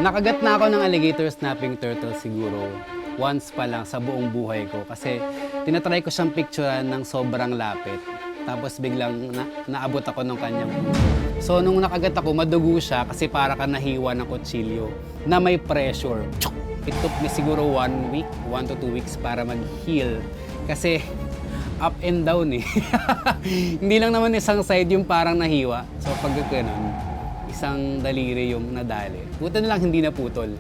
Nakagat na ako ng alligator snapping turtle siguro once pa lang sa buong buhay ko kasi tinatry ko siyang picturean ng sobrang lapit. Tapos biglang naabot ako ng kanyang ulo. So nung nakagat ako, madugo siya kasi para ka nahiwa ng kutsilyo na may pressure. It took me siguro 1 week, 1 to 2 weeks para mag-heal. Kasi up and down eh. Hindi lang naman isang side yung parang nahiwa. So pag ganun, isang daliri yung nadali. Buti na lang hindi naputol.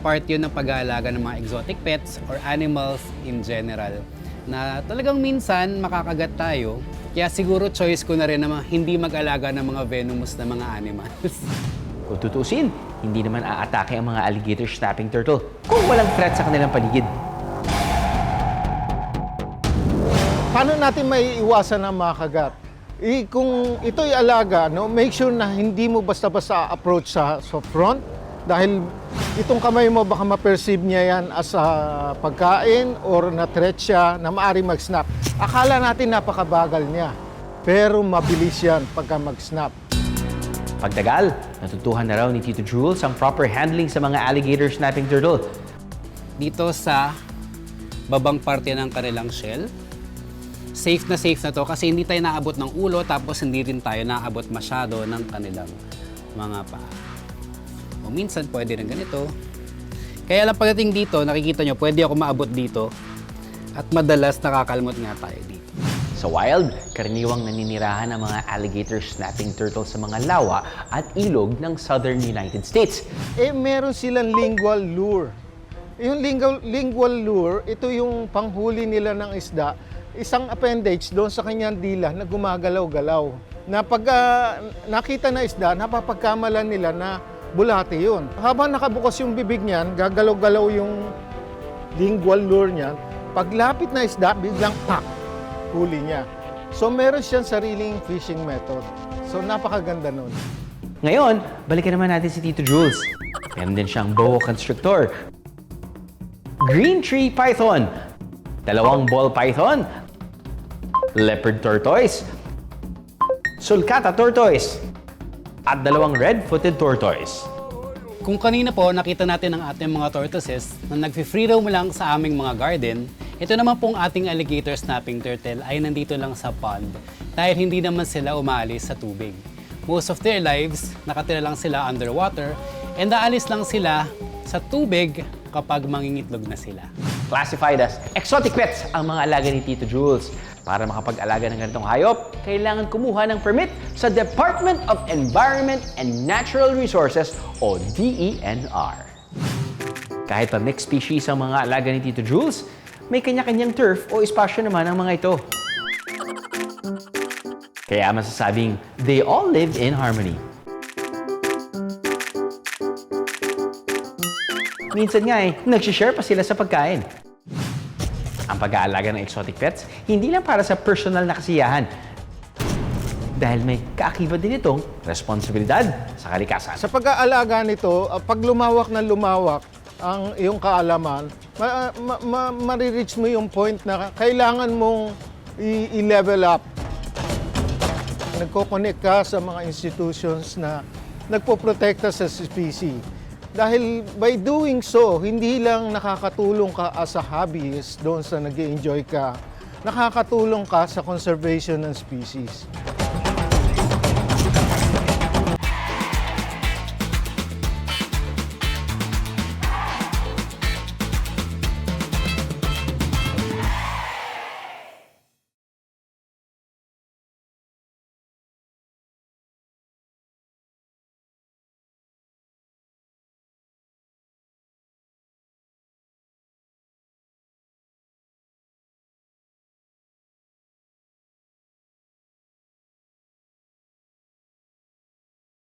Part yun ng pag-aalaga ng mga exotic pets or animals in general na talagang minsan makakagat tayo. Kaya siguro choice ko na rin na hindi mag-alaga ng mga venomous na mga animals. Kung tutusin, hindi naman aatake ang mga alligator snapping turtle kung walang threat sa kanilang paligid. Paano natin may iwasan ang makagat? Kung ito'y alaga, no, make sure na hindi mo basta-basta approach sa front dahil itong kamay mo baka ma-perceive niya yan as pagkain or na-threat siya na maaaring mag-snap. Akala natin napakabagal niya, pero mabilis yan pagka mag-snap. Pagtagal, natutuhan na raw ni Tito Jules ang proper handling sa mga alligator snapping turtle. Dito sa babang parte ng kanilang shell, safe na to kasi hindi tayo naabot ng ulo tapos hindi rin tayo naabot masyado ng kanilang mga paa. O minsan pwede rin ganito. Kaya lang pagdating dito, nakikita nyo, pwede ako maabot dito at madalas nakakalmot nga tayo dito. Sa wild, karaniwang naninirahan ang mga alligator snapping turtle sa mga lawa at ilog ng southern United States. Meron silang lingual lure. Yung lingual lure, ito yung panghuli nila ng isda. Isang appendage doon sa kanyang dila na gumagalaw-galaw. Na pag nakita na isda, napapagkamalan nila na bulate yun. Habang nakabukas yung bibig niyan, gagalaw-galaw yung lingual lure niyan. Paglapit na isda, biglang pak, huli niya. So meron siyang sariling fishing method. So napakaganda nun. Ngayon, balikan naman natin si Tito Jules. Meron din siyang boa constrictor, green tree python, 2 ball python, leopard tortoise, sulcata tortoise, at 2 red-footed tortoise. Kung kanina po nakita natin ang ating mga tortoises na nag-free roam lang sa aming mga garden, ito naman pong ating alligator snapping turtle ay nandito lang sa pond dahil hindi naman sila umaalis sa tubig. Most of their lives, nakatira lang sila underwater and aalis lang sila sa tubig kapag mangingitlog na sila. Classified as exotic pets ang mga alaga ni Tito Jules. Para makapag-alaga ng ganitong hayop, kailangan kumuha ng permit sa Department of Environment and Natural Resources o DENR. Kahit pa mixed species ang mga alaga ni Tito Jules, may kanya-kanyang turf o espasyo naman ang mga ito. Kaya masasabing, they all live in harmony. Minsan nga nagsishare pa sila sa pagkain. Ang pag-aalaga ng exotic pets, hindi lang para sa personal na kasiyahan. Dahil may kaakibat din itong responsibilidad sa kalikasan. Sa pag-aalaga nito, pag lumawak na lumawak ang iyong kaalaman, marireach mo yung point na kailangan mong i-level up. Nagko-connect ka sa mga institutions na nagpoprotekta sa species. Dahil by doing so, hindi lang nakakatulong ka as a hobbyist doon sa nag-enjoy ka, nakakatulong ka sa conservation ng species.